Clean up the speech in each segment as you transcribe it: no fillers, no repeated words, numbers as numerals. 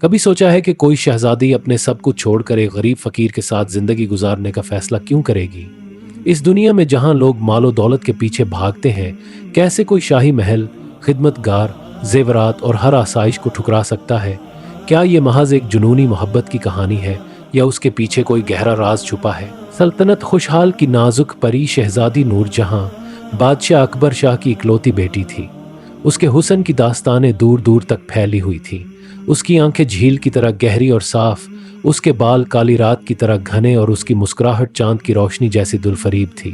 कभी सोचा है कि कोई शहजादी अपने सब कुछ छोड़कर एक गरीब फकीर के साथ जिंदगी गुजारने का फैसला क्यों करेगी? इस दुनिया में जहां लोग मालो दौलत के पीछे भागते हैं, कैसे कोई शाही महल, खिदमतगार, जेवरात और हर आसाइश को ठुकरा सकता है? क्या ये महज एक जुनूनी मोहब्बत की कहानी है या उसके पीछे कोई गहरा राज छुपा है? सल्तनत खुशहाल की नाजुक परी शहजादी नूरजहां बादशाह अकबर शाह की इकलौती बेटी थी। उसके हुस्न की दास्तानें दूर दूर तक फैली हुई थी। उसकी आंखें झील की तरह गहरी और साफ, उसके बाल काली रात की तरह घने और उसकी मुस्कुराहट चांद की रोशनी जैसी दुलफरीब थी।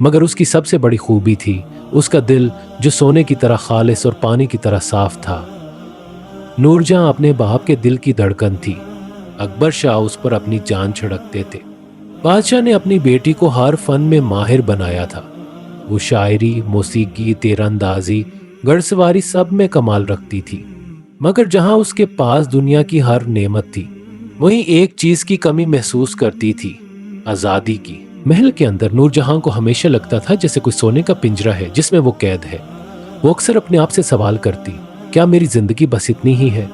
मगर उसकी सबसे बड़ी खूबी थी उसका दिल, जो सोने की तरह खालिस और पानी की तरह साफ था। नूरजहां अपने बाप के दिल की धड़कन थी। अकबर शाह उस पर अपनी जान छिड़कते थे। बादशाह ने अपनी बेटी को हर फन में माहिर बनाया था। वो शायरी, मौसीकी, तीरंदाजी, घड़सवारी सब में कमाल रखती थी। मगर जहां उसके पास दुनिया की हर नेमत थी, वहीं एक चीज की कमी महसूस करती थी, आजादी की। महल के अंदर नूरजहां को हमेशा लगता था जैसे कोई सोने का पिंजरा है जिसमें वो कैद है। वो अक्सर अपने आप से सवाल करती, क्या मेरी जिंदगी बस इतनी ही है?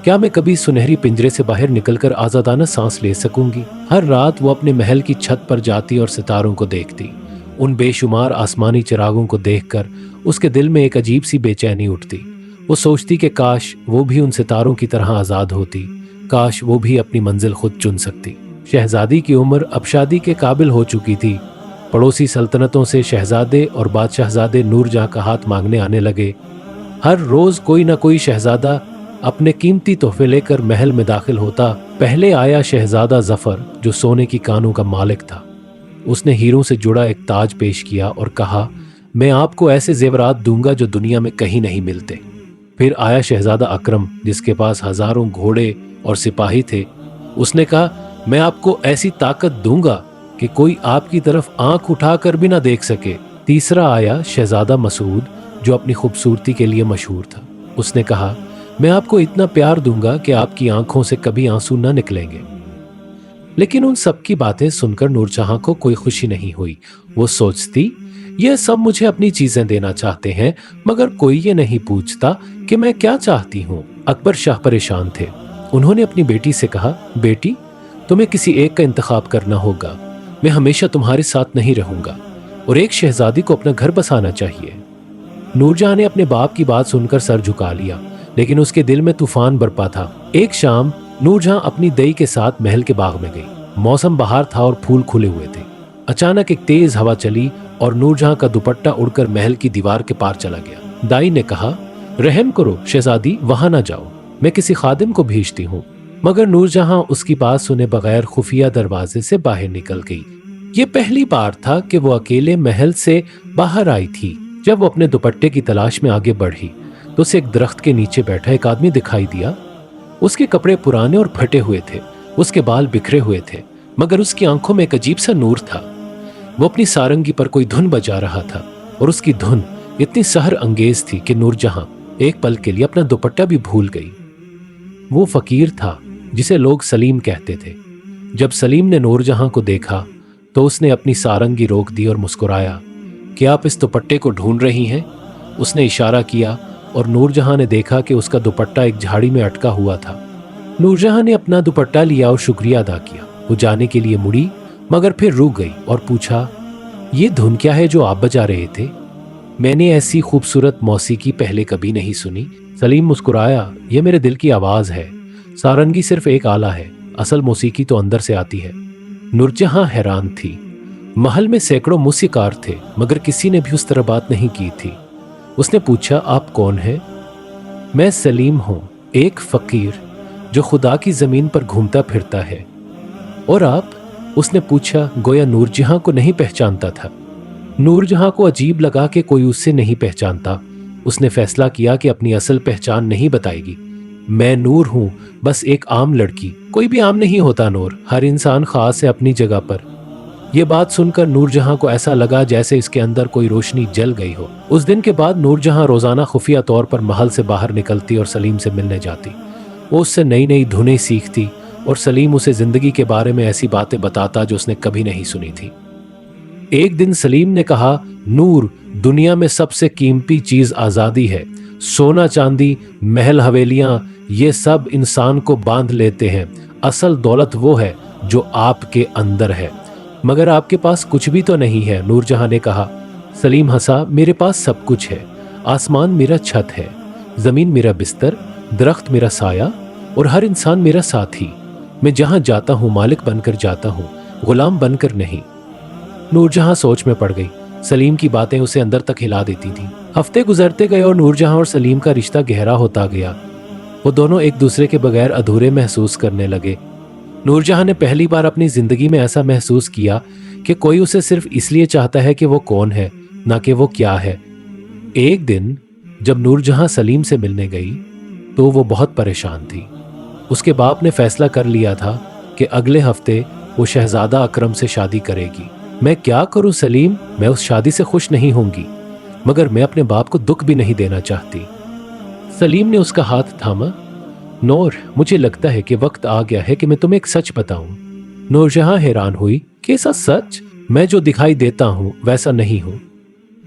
क्या मैं कभी सुनहरी पिंजरे से बाहर निकलकर आजादाना सांस ले सकूंगी? हर रात वो अपने महल की छत पर जाती और सितारों को देखती। उन बेशुमार आसमानी चिरागों को देखकर उसके दिल में एक अजीब सी बेचैनी उठती। वो सोचती कि काश वो भी उन सितारों की तरह आजाद होती, काश वो भी अपनी मंजिल खुद चुन सकती। शहजादी की उम्र अब शादी के काबिल हो चुकी थी। पड़ोसी सल्तनतों से शहजादे और बादशाहजादे नूरजहां का हाथ मांगने आने लगे। हर रोज कोई ना कोई शहजादा अपने कीमती तोहफे लेकर महल में दाखिल होता। पहले आया शहजादा जफर, जो सोने की कानों का मालिक था। उसने हीरों से जुड़ा एक ताज पेश किया और कहा, मैं आपको ऐसे जेवरात दूंगा जो दुनिया में कहीं नहीं मिलते। फिर आया शहजादा अकरम, जिसके पास हजारों घोड़े और सिपाही थे। उसने कहा, मैं आपको ऐसी ताकत दूंगा कि कोई आपकी तरफ आंख उठाकर भी ना देख सके। तीसरा आया शहजादा मसूद, जो अपनी खूबसूरती के लिए मशहूर था। उसने कहा, मैं आपको इतना प्यार दूंगा कि आपकी आंखों से कभी आंसू न निकलेंगे। लेकिन उन सब की बातें सुनकर नूरजहां को कोई खुशी नहीं हुई। वो सोचती, ये सब मुझे अपनी चीजें देना चाहते हैं, मगर कोई ये नहीं पूछता कि मैं क्या चाहती हूँ। अकबर शाह परेशान थे। उन्होंने अपनी बेटी से कहा, बेटी, तुम्हें किसी एक का इंतखाब करना होगा। मैं हमेशा तुम्हारे साथ नहीं रहूंगा और एक शहजादी को अपना घर बसाना चाहिए। नूरजहां ने अपने बाप की बात सुनकर सर झुका लिया, लेकिन उसके दिल में तूफान बरपा था। एक शाम नूरजहां अपनी दई के साथ महल के बाग में गई। मौसम बहार था और फूल खुले हुए थे। अचानक एक तेज हवा चली और नूरजहां का दुपट्टा उड़कर महल की दीवार के पार चला गया। दाई ने कहा, रहम करो शहजादी, वहां ना जाओ, मैं किसी खादिम को भेजती हूँ। मगर नूरजहां उसकी बात सुने बगैर खुफिया दरवाजे से बाहर निकल गई। ये पहली बार था कि वो अकेले महल से बाहर आई थी। जब वो अपने दुपट्टे की तलाश में आगे बढ़ी तो उसे एक दरख्त के नीचे बैठा एक आदमी दिखाई दिया। उसके कपड़े पुराने और फटे हुए थे, उसके बाल बिखरे हुए थे, मगर उसकी आंखों में एक अजीब सा नूर था। वो अपनी सारंगी पर कोई धुन बजा रहा था और उसकी धुन इतनी सहर अंगेज थी कि नूरजहां एक पल के लिए अपना दुपट्टा भी भूल गई। वो फकीर था जिसे लोग सलीम कहते थे। जब सलीम ने नूरजहां को देखा तो उसने अपनी सारंगी रोक दी और मुस्कुराया, कि आप इस दुपट्टे को ढूंढ रही हैं? उसने इशारा किया और नूरजहां ने देखा कि उसका दुपट्टा एक झाड़ी में अटका हुआ था। नूरजहां ने अपना दुपट्टा लिया और शुक्रिया अदा किया। वो जाने के लिए मुड़ी, मगर फिर रुक गई और पूछा, ये धुन क्या है जो आप बजा रहे थे? मैंने ऐसी खूबसूरत मौसीकी पहले कभी नहीं सुनी। सलीम मुस्कुराया, ये मेरे दिल की आवाज है। सारंगी सिर्फ एक आला है, असल मौसीकी तो अंदर से आती है। नूरजहां हैरान थी। महल में सैकड़ों मूसीकार थे, मगर किसी ने भी उस तरह बात नहीं की थी। उसने पूछा, आप कौन हैं? मैं सलीम हूं, एक फकीर जो खुदा की जमीन पर घूमता फिरता है। और आप? उसने पूछा, गोया नूरजहां को नहीं पहचानता था। नूरजहां को अजीब लगा कि कोई उससे नहीं पहचानता। उसने फैसला किया कि अपनी असल पहचान नहीं बताएगी। मैं नूर हूं, बस एक आम लड़की। कोई भी आम नहीं होता नूर, हर इंसान खास है अपनी जगह पर। यह बात सुनकर नूरजहां को ऐसा लगा जैसे इसके अंदर कोई रोशनी जल गई हो। उस दिन के बाद नूरजहां रोजाना खुफिया तौर पर महल से बाहर निकलती और सलीम से मिलने जाती। वो उससे नई नई धुनें सीखती और सलीम उसे जिंदगी के बारे में ऐसी बातें बताता जो उसने कभी नहीं सुनी थी। एक दिन सलीम ने कहा, नूर, दुनिया में सबसे कीमती चीज आजादी है। सोना चांदी, महल हवेलियां, ये सब इंसान को बांध लेते हैं। असल दौलत वो है जो आपके अंदर है। मगर आपके पास कुछ भी तो नहीं है, नूरजहां ने कहा। सलीम हंसा। मेरे पास सब कुछ है। आसमान मेरा छत है, जमीन मेरा बिस्तर, दरख्त मेरा साया और हर इंसान मेरा साथी। मैं जहां जाता हूं मालिक बनकर जाता हूं, गुलाम बनकर नहीं। नूरजहां सोच में पड़ गई। सलीम की बातें उसे अंदर तक हिला देती थी। हफ्ते गुजरते गए और नूरजहां और सलीम का रिश्ता गहरा होता गया। वो दोनों एक दूसरे के बगैर अधूरे महसूस करने लगे। नूरजहां ने पहली बार अपनी जिंदगी में ऐसा महसूस किया कि कोई उसे सिर्फ इसलिए चाहता है कि वो कौन है, ना कि वो क्या है। एक दिन जब नूरजहां सलीम से मिलने गई तो वो बहुत परेशान थी। उसके बाप ने फैसला कर लिया था कि अगले हफ्ते वो शहजादा अकरम से शादी करेगी। मैं क्या करूं सलीम, मैं उस शादी से खुश नहीं होंगी, मगर मैं अपने बाप को दुख भी नहीं देना चाहती। सलीम ने उसका हाथ थामा। नूर, मुझे लगता है कि वक्त आ गया है कि मैं तुम्हें एक सच बताऊं। नूरजहां हैरान हुई। कैसा सच? मैं जो दिखाई देता हूं वैसा नहीं हूं।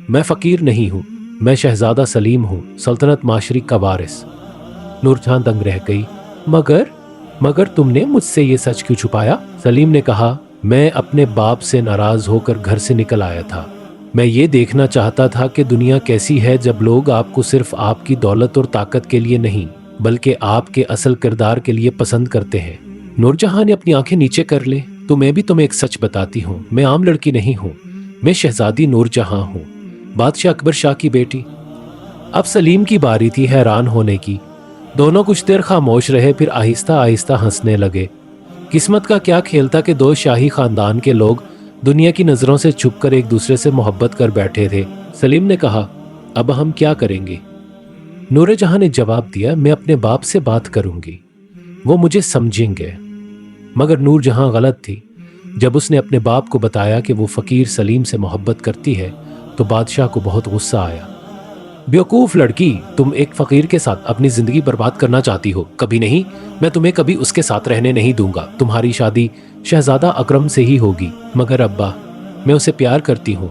मैं फकीर नहीं हूं, मैं शहजादा सलीम हूं, सल्तनत माशरी का वारिस। नूरजहां दंग रह गई। मगर तुमने मुझसे ये सच क्यों छुपाया? सलीम ने कहा, मैं अपने बाप से नाराज होकर घर से निकल आया था। मैं ये देखना चाहता था कि दुनिया कैसी है जब लोग आपको सिर्फ आपकी दौलत और ताकत के लिए नहीं बल्कि आपके असल किरदार के लिए पसंद करते हैं। नूरजहां ने अपनी आंखें नीचे कर ले। तो मैं भी तुम्हें एक सच बताती हूँ, मैं आम लड़की नहीं हूँ, मैं शहजादी नूरजहां हूँ, बादशाह अकबर शाह की बेटी। अब सलीम की बारी थी हैरान होने की। दोनों कुछ देर खामोश रहे, फिर आहिस्ता आहिस्ता हंसने लगे। किस्मत का क्या खेल था कि दो शाही खानदान के लोग दुनिया की नजरों से छुपकर एक दूसरे से मोहब्बत कर बैठे थे। सलीम ने कहा, अब हम क्या करेंगे? नूरजहां ने जवाब दिया, मैं अपने बाप से बात करूंगी, वो मुझे समझेंगे। मगर नूरजहां गलत थी। जब उसने अपने बाप को बताया कि वो फकीर सलीम से मोहब्बत करती है तो बादशाह को बहुत गुस्सा आया। बेवकूफ लड़की, तुम एक फकीर के साथ अपनी जिंदगी बर्बाद करना चाहती हो। कभी नहीं, मैं तुम्हें कभी उसके साथ रहने नहीं दूंगा। तुम्हारी शादी शहजादा अकरम से ही होगी। मगर अब्बा, मैं उसे प्यार करती हूँ।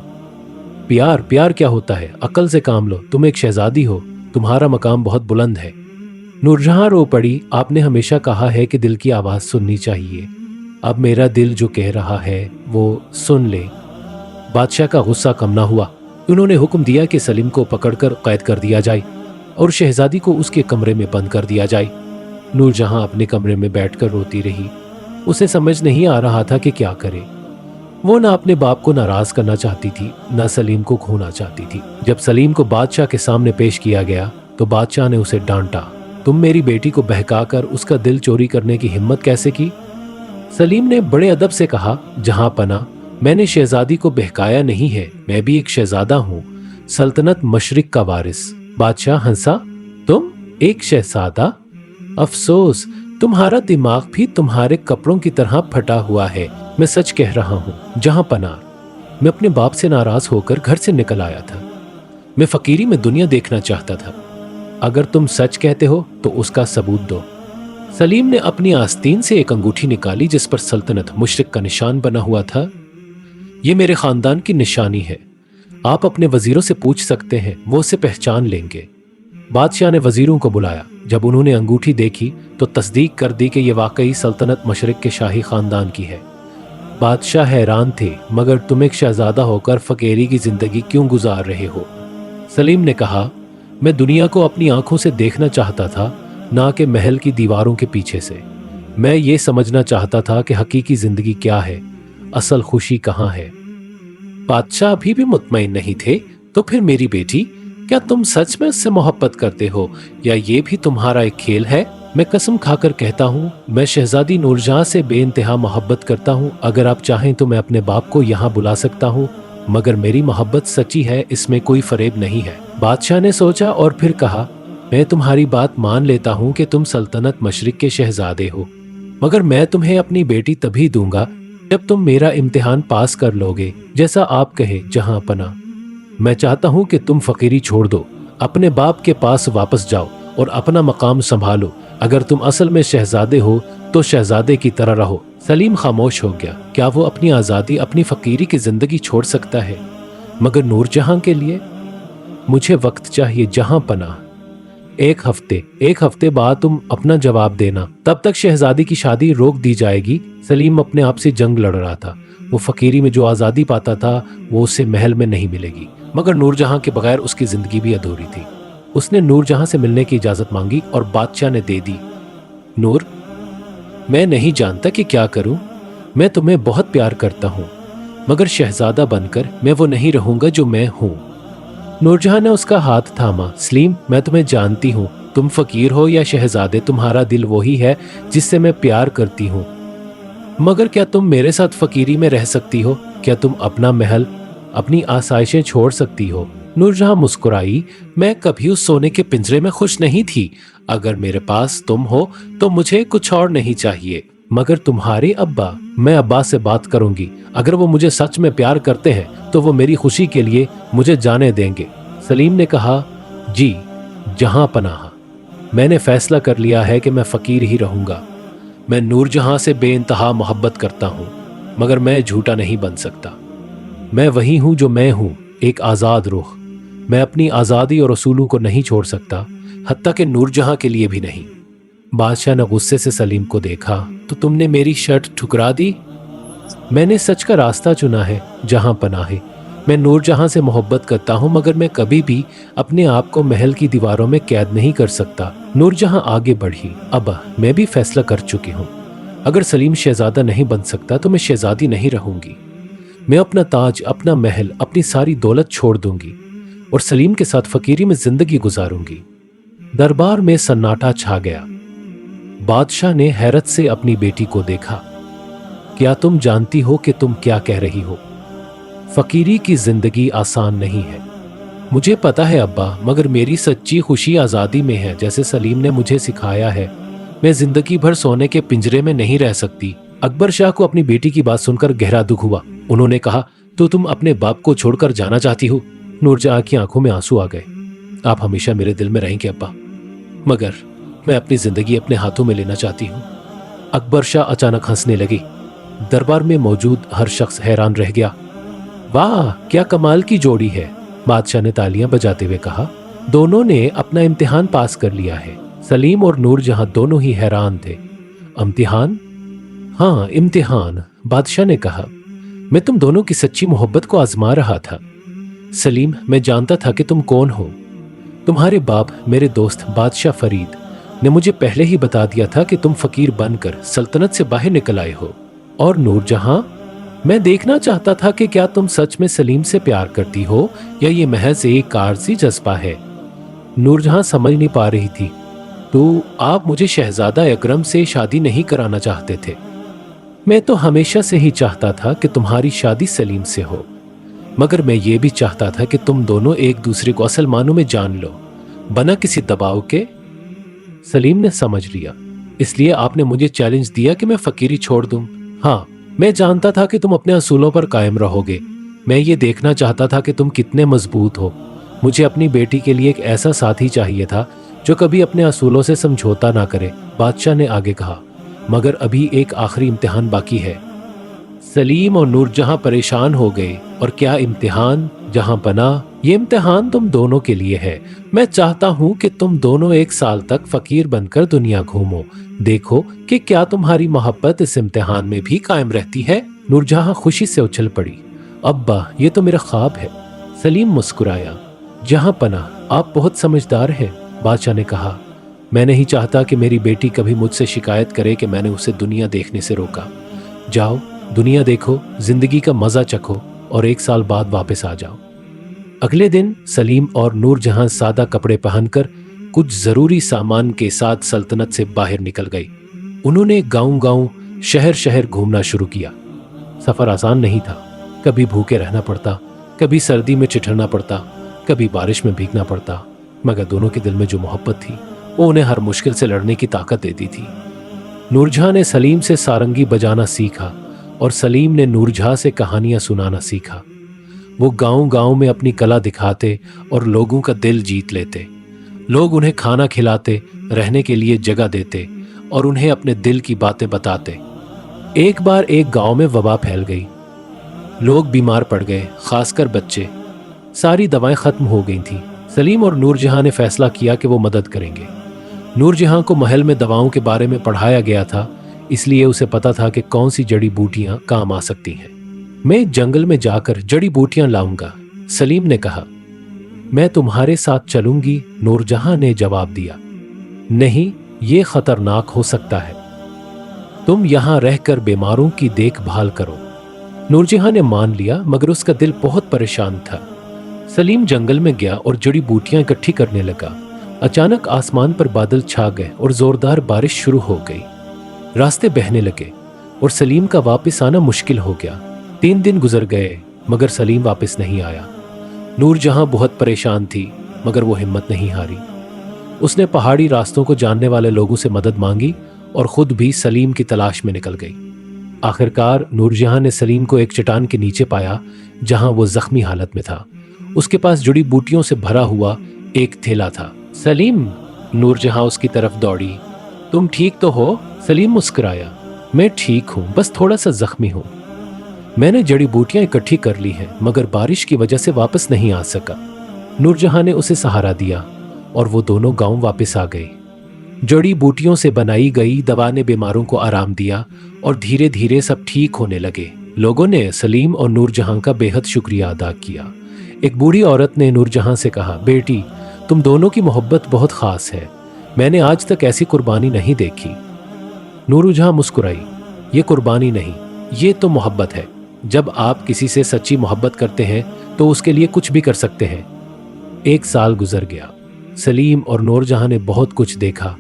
प्यार क्या होता है? अकल से काम लो। तुम एक शहजादी हो, तुम्हारा मकाम बहुत बुलंद है। नूरजहां रो पड़ी। आपने हमेशा कहा है कि दिल की आवाज सुननी चाहिए। अब मेरा दिल जो कह रहा है वो सुन ले। बादशाह का गुस्सा कम ना हुआ। उन्होंने हुक्म दिया कि सलीम को पकड़कर कैद कर दिया जाए और शहजादी को उसके कमरे में बंद कर दिया जाए। नूरजहां अपने कमरे में बैठकर रोती रही। उसे समझ नहीं आ रहा था कि क्या करे। वो ना अपने बाप को नाराज करना चाहती थी, ना सलीम को खोना चाहती थी। जब सलीम को बादशाह के सामने पेश किया गया तो बादशाह ने उसे डांटा। तुम मेरी बेटी को बहकाकर उसका दिल चोरी करने की हिम्मत कैसे की? सलीम ने बड़े अदब से कहा, जहां पना, मैंने शहजादी को बहकाया नहीं है, मैं भी एक शहजादा हूँ, सल्तनत मशरिक का वारिस। बादशाह हंसा। तुम एक शहजादा? अफसोस, तुम्हारा दिमाग भी तुम्हारे कपड़ों की तरह फटा हुआ है। मैं सच कह रहा हूँ जहां पना, मैं अपने बाप से नाराज होकर घर से निकल आया था। मैं फकीरी में दुनिया देखना चाहता था। अगर तुम सच कहते हो तो उसका सबूत दो। सलीम ने अपनी आस्तीन से एक अंगूठी निकाली जिस पर सल्तनत मुशरिक का निशान बना हुआ था। ये मेरे खानदान की निशानी है, आप अपने वजीरों से पूछ सकते हैं, वो उसे पहचान लेंगे। बादशाह ने वजीरों को बुलाया। जब उन्होंने अंगूठी देखी तो तस्दीक कर दी कि यह वाकई सल्तनत मशरिक के शाही खानदान की है। बादशाह हैरान थे, मगर तुम एक शहजादा होकर फकीरी की जिंदगी क्यों गुजार रहे हो? सलीम ने कहा, मैं दुनिया को अपनी आंखों से देखना चाहता था, ना कि महल की दीवारों के पीछे से। मैं ये समझना चाहता था कि हकीकी जिंदगी क्या है, असल खुशी कहाँ है। बादशाह अभी भी मुतमईन नहीं थे। तो फिर मेरी बेटी, क्या तुम सच में उससे मोहब्बत करते हो या ये भी तुम्हारा एक खेल है? मैं कसम खाकर कहता हूँ, मैं शहजादी नूरजहां से बेइंतहा मोहब्बत करता हूँ। अगर आप चाहें तो मैं अपने बाप को यहाँ बुला सकता हूँ, मगर मेरी मोहब्बत सच्ची है, इसमें कोई फरेब नहीं है। बादशाह ने सोचा और फिर कहा, मैं तुम्हारी बात मान लेता हूँ कि तुम सल्तनत मशरिक के शहजादे हो, मगर मैं तुम्हें अपनी बेटी तभी दूंगा जब तुम मेरा इम्तिहान पास कर लोगे, जैसा आप कहे जहां पना। मैं चाहता हूं कि तुम फकीरी छोड़ दो, अपने बाप के पास वापस जाओ और अपना मकाम संभालो। अगर तुम असल में शहजादे हो तो शहजादे की तरह रहो। सलीम खामोश हो गया। क्या वो अपनी आज़ादी, अपनी फकीरी की जिंदगी छोड़ सकता है? मगर नूरजहां के लिए? मुझे वक्त चाहिए जहां पना। एक हफ्ते बाद तुम अपना जवाब देना, तब तक शहजादी की शादी रोक दी जाएगी। सलीम अपने आप से जंग लड़ रहा था। वो फकीरी में जो आज़ादी पाता था वो उसे महल में नहीं मिलेगी, मगर नूरजहां के बगैर उसकी जिंदगी भी अधूरी थी। उसने नूरजहां से मिलने की इजाज़त मांगी और बादशाह ने दे दी। नूर, मैं नहीं जानता कि क्या करूं। मैं तुम्हें बहुत प्यार करता हूं, मगर शहजादा बनकर मैं वो नहीं रहूंगा जो मैं हूं। नूरजहां ने उसका हाथ थामा। सलीम, मैं तुम्हें जानती हूं, तुम फकीर हो या शहजादे, तुम्हारा दिल वही है जिससे मैं प्यार करती हूं। मगर क्या तुम मेरे साथ फकीरी में रह सकती हो? क्या तुम अपना महल, अपनी आसाइशें छोड़ सकती हो? नूरजहां मुस्कुराई। मैं कभी उस सोने के पिंजरे में खुश नहीं थी। अगर मेरे पास तुम हो तो मुझे कुछ और नहीं चाहिए। मगर तुम्हारे अब्बा, मैं अब्बा से बात करूंगी। अगर वो मुझे सच में प्यार करते हैं तो वो मेरी खुशी के लिए मुझे जाने देंगे। सलीम ने कहा, जी जहां पनाह, मैंने फैसला कर लिया है कि मैं फकीर ही रहूंगा। मैं नूरजहां से बेइंतहा मोहब्बत करता हूं, मगर मैं झूठा नहीं बन सकता। मैं वही हूं जो मैं हूं, एक आज़ाद रूह। मैं अपनी आज़ादी और असूलों को नहीं छोड़ सकता, हत्ता कि नूरजहां के लिए भी नहीं। बादशाह ने गुस्से से सलीम को देखा। तो तुमने मेरी शर्त ठुकरा दी? मैंने सच का रास्ता चुना है, जहां पनाहे। मैं नूरजहां से मोहब्बत करता हूं, मगर मैं कभी भी अपने आप को महल की दीवारों में कैद नहीं कर सकता। नूरजहां आगे बढ़ी। अब मैं भी फैसला कर चुकी हूं। अगर सलीम शहजादा नहीं बन सकता तो मैं शहजादी नहीं रहूंगी। मैं अपना ताज, अपना महल, अपनी सारी दौलत छोड़ दूंगी और सलीम के साथ फकीरी में जिंदगी गुजारूंगी। दरबार में सन्नाटा छा गया। बादशाह ने हैरत से अपनी बेटी को देखा। क्या तुम जानती हो कि तुम क्या कह रही हो? फकीरी की जिंदगी आसान नहीं है। मुझे पता है अब्बा, मगर मेरी सच्ची खुशी आज़ादी में है, जैसे सलीम ने मुझे सिखाया है। मैं जिंदगी भर सोने के पिंजरे में नहीं रह सकती। अकबर शाह को अपनी बेटी की बात सुनकर गहरा दुख हुआ। उन्होंने कहा, तो तुम अपने बाप को छोड़कर जाना चाहती हो? नूरजहां की आंखों में आंसू आ गए। आप हमेशा मेरे दिल में रहेंगे अब्बा, मगर मैं अपनी जिंदगी अपने हाथों में लेना चाहती हूँ। अकबर शाह अचानक हंसने लगे। दरबार में मौजूद हर शख्स हैरान रह गया। वाह, क्या कमाल की जोड़ी है, बादशाह ने तालियां बजाते हुए कहा। दोनों ने अपना इम्तिहान पास कर लिया है। सलीम और नूरजहां दोनों ही हैरान थे। इम्तिहान? हाँ, इम्तिहान, बादशाह ने कहा। मैं तुम दोनों की सच्ची मोहब्बत को आजमा रहा था। सलीम, मैं जानता था कि तुम कौन हो। तुम्हारे बाप, मेरे दोस्त बादशाह फरीद, ने मुझे पहले ही बता दिया था कि तुम फकीर बनकर सल्तनत से बाहर निकल आए हो। और नूरजहां, मैं देखना चाहता था कि क्या तुम सच में सलीम से प्यार करती हो या ये महज एक आरज़ी जज्बा है। नूरजहां समझ नहीं पा रही थी। तो आप मुझे शहजादा अकरम से शादी नहीं कराना चाहते थे? मैं तो हमेशा से ही चाहता था कि तुम्हारी शादी सलीम से हो, मगर मैं ये भी चाहता था कि तुम दोनों एक दूसरे को असल मानों में जान लो, बना किसी दबाव के। सलीम ने समझ लिया। इसलिए आपने मुझे चैलेंज दिया कि मैं फकीरी छोड़ दूं? हाँ, मैं जानता था कि तुम अपने असूलों पर कायम रहोगे। मैं ये देखना चाहता था कि तुम कितने मजबूत हो। मुझे अपनी बेटी के लिए एक ऐसा साथी चाहिए था जो कभी अपने असूलों से समझौता ना करे, बादशाह ने आगे कहा। मगर अभी एक आखिरी इम्तिहान बाकी है। सलीम और नूरजहां परेशान हो गए। और क्या इम्तिहान, जहां पनाह? ये इम्तिहान तुम दोनों के लिए है। मैं चाहता हूं कि तुम दोनों 1 साल तक फकीर बनकर दुनिया घूमो। देखो कि क्या तुम्हारी मोहब्बत इस इम्तिहान में भी कायम रहती है। नूरजहां खुशी से उछल पड़ी। अब्बा, ये तो मेरा ख्वाब है। सलीम मुस्कुराया। जहां पनाह, आप बहुत समझदार हैं, बादशाह ने कहा। मैं नहीं चाहता कि मेरी बेटी कभी मुझसे शिकायत करे कि मैंने उसे दुनिया देखने से रोका। जाओ, दुनिया देखो, जिंदगी का मजा चखो और 1 साल बाद वापस आ जाओ। अगले दिन सलीम और नूरजहां सादा कपड़े पहनकर कुछ जरूरी सामान के साथ सल्तनत से बाहर निकल गई। उन्होंने गांव-गांव, शहर-शहर घूमना शुरू किया। सफर आसान नहीं था। कभी भूखे रहना पड़ता, कभी सर्दी में ठिठुरना पड़ता, कभी बारिश में भीगना पड़ता, मगर दोनों के दिल में जो मोहब्बत थी वो उन्हें हर मुश्किल से लड़ने की ताकत देती थी। नूरजहां ने सलीम से सारंगी बजाना सीखा और सलीम ने नूरजहां से कहानियां सुनाना सीखा। वो गांव-गांव में अपनी कला दिखाते और लोगों का दिल जीत लेते। लोग उन्हें खाना खिलाते, रहने के लिए जगह देते और उन्हें अपने दिल की बातें बताते। एक बार एक गांव में वबा फैल गई। लोग बीमार पड़ गए, खासकर बच्चे। सारी दवाएं खत्म हो गई थीं। सलीम और नूरजहां ने फैसला किया कि वो मदद करेंगे। नूरजहां को महल में दवाओं के बारे में पढ़ाया गया था, इसलिए उसे पता था कि कौन सी जड़ी बूटियां काम आ सकती हैं। मैं जंगल में जाकर जड़ी बूटियां लाऊंगा, सलीम ने कहा। मैं तुम्हारे साथ चलूंगी, नूरजहां ने जवाब दिया। नहीं, ये खतरनाक हो सकता है। तुम यहां रहकर बीमारों की देखभाल करो। नूरजहां ने मान लिया, मगर उसका दिल बहुत परेशान था। सलीम जंगल में गया और जड़ी बूटियां इकट्ठी करने लगा। अचानक आसमान पर बादल छा गए और जोरदार बारिश शुरू हो गई। रास्ते बहने लगे और सलीम का वापस आना मुश्किल हो गया। 3 दिन गुजर गए, मगर सलीम वापस नहीं आया। नूरजहां बहुत परेशान थी, मगर वो हिम्मत नहीं हारी। उसने पहाड़ी रास्तों को जानने वाले लोगों से मदद मांगी और खुद भी सलीम की तलाश में निकल गई। आखिरकार नूरजहां ने सलीम को एक चट्टान के नीचे पाया, जहां वो जख्मी हालत में था। उसके पास जड़ी बूटियों से भरा हुआ एक थैला था। सलीम, नूरजहां उसकी तरफ दौड़ी। तुम ठीक तो हो? सलीम मुस्कुराया। मैं ठीक हूं, बस थोड़ा सा जख्मी हूं। मैंने जड़ी बूटियां इकट्ठी कर ली हैं, मगर बारिश की वजह से वापस नहीं आ सका। नूरजहां ने उसे सहारा दिया और वो दोनों गांव वापस आ गए। जड़ी बूटियों से बनाई गई दवा ने बीमारों को आराम दिया और धीरे धीरे सब ठीक होने लगे। लोगों ने सलीम और नूरजहां का बेहद शुक्रिया अदा किया। एक बूढ़ी औरत ने नूरजहां से कहा, बेटी, तुम दोनों की मोहब्बत बहुत खास है। मैंने आज तक ऐसी कुर्बानी नहीं देखी। नूरजहां मुस्कुराई। ये कुर्बानी नहीं, ये तो मोहब्बत है। जब आप किसी से सच्ची मोहब्बत करते हैं तो उसके लिए कुछ भी कर सकते हैं। 1 साल गुजर गया। सलीम और नूरजहां ने बहुत कुछ देखा,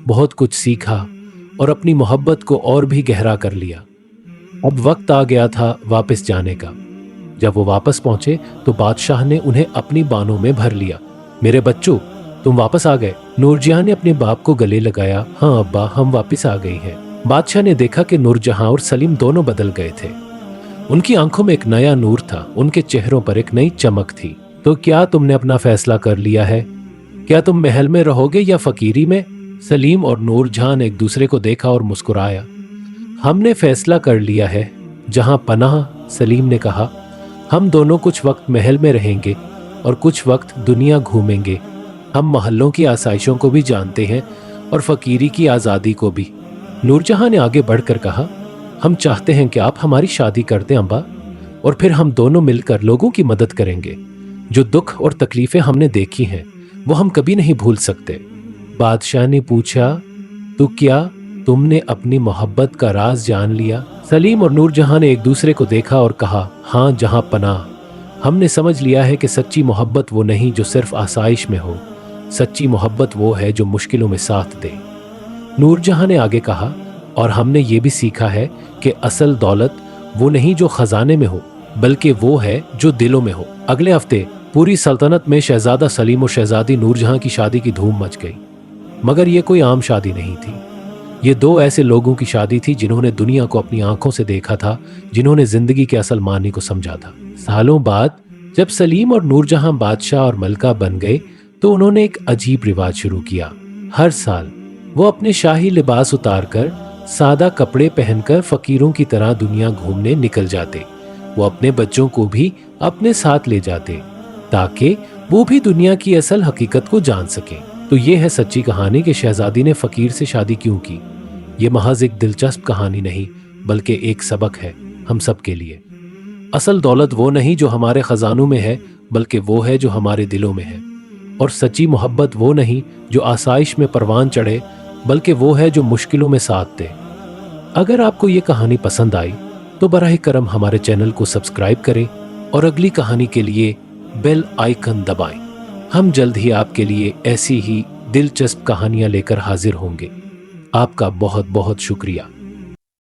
बहुत कुछ सीखा और अपनी मोहब्बत को और भी गहरा कर लिया। अब वक्त आ गया था वापस जाने का। जब वो वापस पहुंचे तो बादशाह ने उन्हें अपनी बानों में भर लिया। मेरे बच्चों, तुम वापस आ गए। नूरजहां ने अपने बाप को गले लगाया। हाँ अब्बा, हम वापस आ गए हैं। बादशाह ने देखा कि नूरजहां और सलीम दोनों बदल गए थे। उनकी आंखों में एक नया नूर था, उनके चेहरों पर एक नई चमक थी। तो क्या तुमने अपना फैसला कर लिया है? क्या तुम महल में रहोगे या फकीरी में? सलीम और नूरजहां ने एक दूसरे को देखा और मुस्कुराया। हमने फैसला कर लिया है, जहां पनाह, सलीम ने कहा। हम दोनों कुछ वक्त महल में रहेंगे और कुछ वक्त दुनिया घूमेंगे। हम मोहल्लों की आसाइशों को भी जानते हैं और फकीरी की आज़ादी को भी। नूरजहां ने आगे बढ़कर कहा, हम चाहते हैं कि आप हमारी शादी कर दें अब्बा, और फिर हम दोनों मिलकर लोगों की मदद करेंगे। जो दुख और तकलीफें हमने देखी हैं वो हम कभी नहीं भूल सकते। बादशाह ने पूछा, तो क्या तुमने अपनी मोहब्बत का राज जान लिया? सलीम और नूरजहां ने एक दूसरे को देखा और कहा, हाँ जहां पनाह, हमने समझ लिया है कि सच्ची मोहब्बत वो नहीं जो सिर्फ आसाइश में हो। सच्ची मोहब्बत वो है जो मुश्किलों में साथ दे। नूरजहां ने आगे कहा, और हमने ये भी सीखा है कि असल दौलत वो नहीं जो खजाने में हो, बल्कि वो है जो दिलों में हो। अगले हफ्ते पूरी सल्तनत में शहजादा सलीम और शहजादी नूरजहां की शादी की धूम मच गई। मगर ये कोई आम शादी नहीं थी। ये 2 ऐसे लोगों की शादी थी जिन्होंने दुनिया को अपनी आंखों से देखा था, जिन्होंने जिंदगी के असल मानी को समझा था। सालों बाद जब सलीम और नूरजहां बादशाह और मलका बन गए तो उन्होंने एक अजीब रिवाज शुरू किया। हर साल वो अपने शाही लिबास उतारकर सादा कपड़े पहनकर फकीरों की तरह दुनिया घूमने निकल जाते। वो अपने बच्चों को भी अपने साथ ले जाते ताकि वो भी दुनिया की असल हकीकत को जान सके। तो ये है सच्ची कहानी कि शहजादी ने फकीर से शादी क्यों की। ये महज एक दिलचस्प कहानी नहीं, बल्कि एक सबक है हम सब के लिए। असल दौलत वो नहीं जो हमारे खजानों में है, बल्कि वो है जो हमारे दिलों में है। और सच्ची मोहब्बत वो नहीं जो आसाइश में परवान चढ़े, बल्कि वो है जो मुश्किलों में साथ दे। अगर आपको ये कहानी पसंद आई तो बराह करम हमारे चैनल को सब्सक्राइब करें और अगली कहानी के लिए बेल आइकन दबाएं। हम जल्द ही आपके लिए ऐसी ही दिलचस्प कहानियां लेकर हाजिर होंगे। आपका बहुत बहुत शुक्रिया।